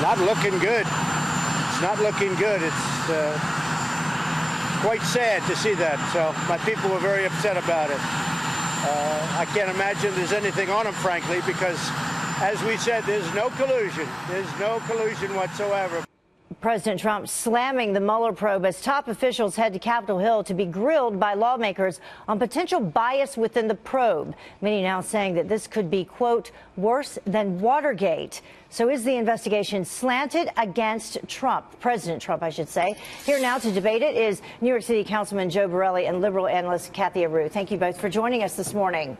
Not looking good. It's not looking good. It's quite sad to see that. So my people were very upset about it. I can't imagine there's anything on them, frankly, because, as we said, there's no collusion. There's no collusion whatsoever. President Trump slamming the Mueller probe as top officials head to Capitol Hill to be grilled by lawmakers on potential bias within the probe. Many now saying that this could be, quote, worse than Watergate. So is the investigation slanted against Trump, President Trump, I should say? Here now to debate it is New York City Councilman Joe Borelli and liberal analyst Kathy Areu. Thank you both for joining us this morning.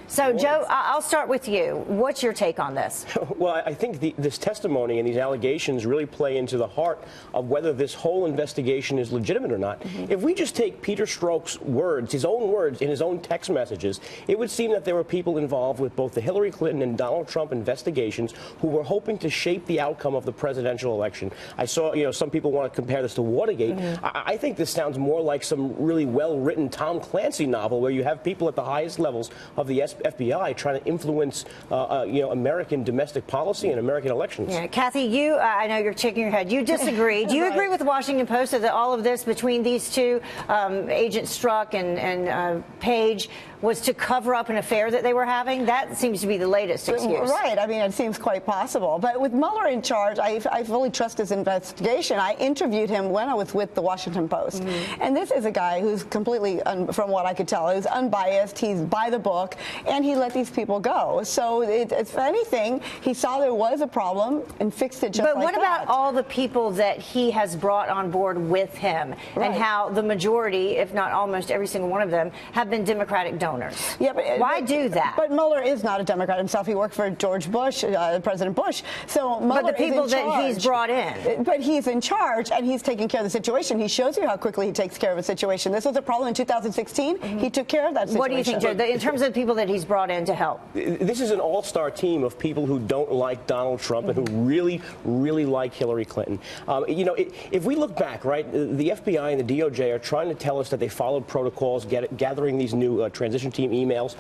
So, Joe, I'll start with you. What's your take on this? Well, I think this testimony and these allegations really play into the heart of whether this whole investigation is legitimate or not. If we just take Peter Strzok's words, his own words in his own text messages, it would seem that there were people involved with both the Hillary Clinton and Donald Trump investigations who were hoping to shape the outcome of the presidential election. I saw, some people want to compare this to Watergate. I think this sounds more like some really well-written Tom Clancy novel where you have people at the highest levels of the FBI trying to influence, American domestic policy and American elections. Yeah, Kathy, I know you're shaking your head. You disagree. Do you agree with the Washington Post that all of this between these two, Agent Strzok and Page, was to cover up an affair that they were having? That seems to be the latest excuse. Right. I mean, it seems quite possible. But with Mueller in charge, I fully trust his investigation. I interviewed him when I was with the Washington Post. And this is a guy who's completely, from what I could tell, is unbiased. He's by the book. And he let these people go. So, if anything, he saw there was a problem and fixed it just like that. But what about all the people that he has brought on board with him and how the majority, if not almost every single one of them, have been Democratic donors? Yeah, but why do that? But Mueller is not a Democrat himself. He worked for George Bush, President Bush. So Mueller but the people that he's brought in. But he's in charge, and he's taking care of the situation. He shows you how quickly he takes care of a situation. This was a problem in 2016. He took care of that situation. What do you think, Joe, in terms of the people that he's brought in to help? This is an all-star team of people who don't like Donald Trump and who really, really like Hillary Clinton. If we look back, right, the FBI and the DOJ are trying to tell us that they followed protocols, gathering these new transition team emails.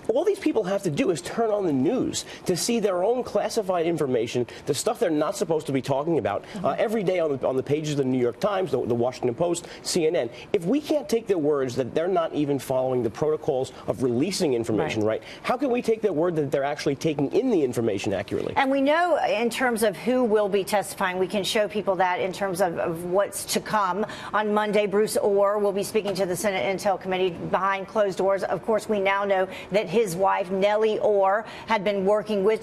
All these people have to do is turn on the news to see their own classified information, the stuff they're not supposed to be talking about, every day on the pages of the New York Times, the Washington Post, CNN. If we can't take their words that they're not even following the protocols of releasing information, right, how can we take their word that they're actually taking in the information accurately? And we know in terms of who will be testifying, we can show people that in terms of what's to come. On Monday, Bruce Orr will be speaking to the Senate Intel Committee behind closed doors. Of course, we now know that his wife, Nellie Orr, had been working with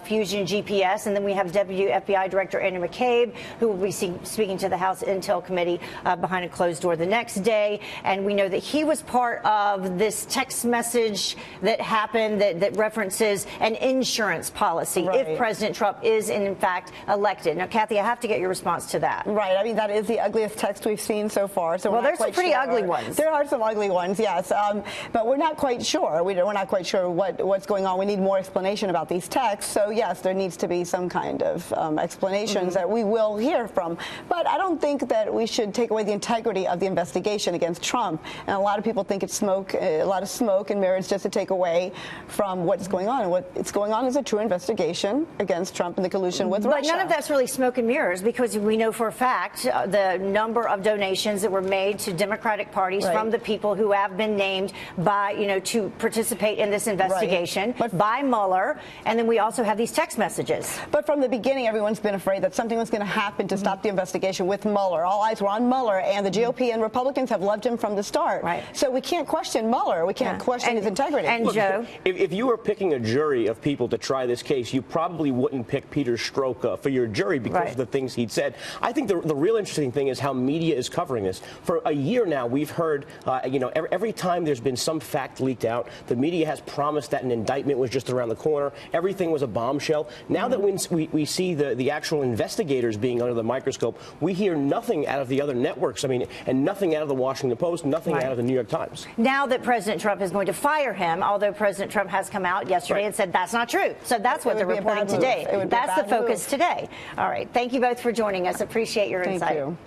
Fusion GPS. And then we have Deputy FBI Director Andrew McCabe, who will be speaking to the House Intel Committee behind a closed door the next day. And we know that he was part of this text message that happened that references an insurance policy if President Trump is, in fact, elected. Now, Kathy, I have to get your response to that. Right. I mean, that is the ugliest text we've seen so far. So well, there's some pretty ugly ones. There are some ugly ones, yes. But we're not quite sure. We're not quite sure what's going on. We need more explanation about these texts. So, yes, there needs to be some kind of explanations that we will hear from. But I don't think that we should take away the integrity of the investigation against Trump. And a lot of people think it's a lot of smoke and mirrors just to take away from what's going on. And what's going on is a true investigation against Trump and the collusion with Russia. But none of that's really smoke and mirrors, because we know for a fact the number of donations that were made to Democratic parties from the people who have been named by, to participate in this investigation by Mueller. And then we also have these text messages. But from the beginning, everyone's been afraid that something was going to happen to stop the investigation with Mueller. All eyes were on Mueller, and the GOP and Republicans have loved him from the start. So we can't question Mueller. We can't question his integrity. And Joe, if you were picking a jury of people to try this case, you probably wouldn't pick Peter Strzok for your jury because of the things he'd said. I think the real interesting thing is how media is covering this. For a year now, we've heard, every time there's been some fact leaked out, the media has promised that an indictment was just around the corner. Everything was a bombshell. Now that we see the actual investigators being under the microscope, we hear nothing out of the other networks. I mean, and nothing out of the Washington Post, nothing out of the New York Times. Now that President Trump is going to fire him, although President Trump has come out yesterday and said that's not true. So that's what they're reporting today. That's the focus today. All right. Thank you both for joining us. Appreciate your insight. Thank you.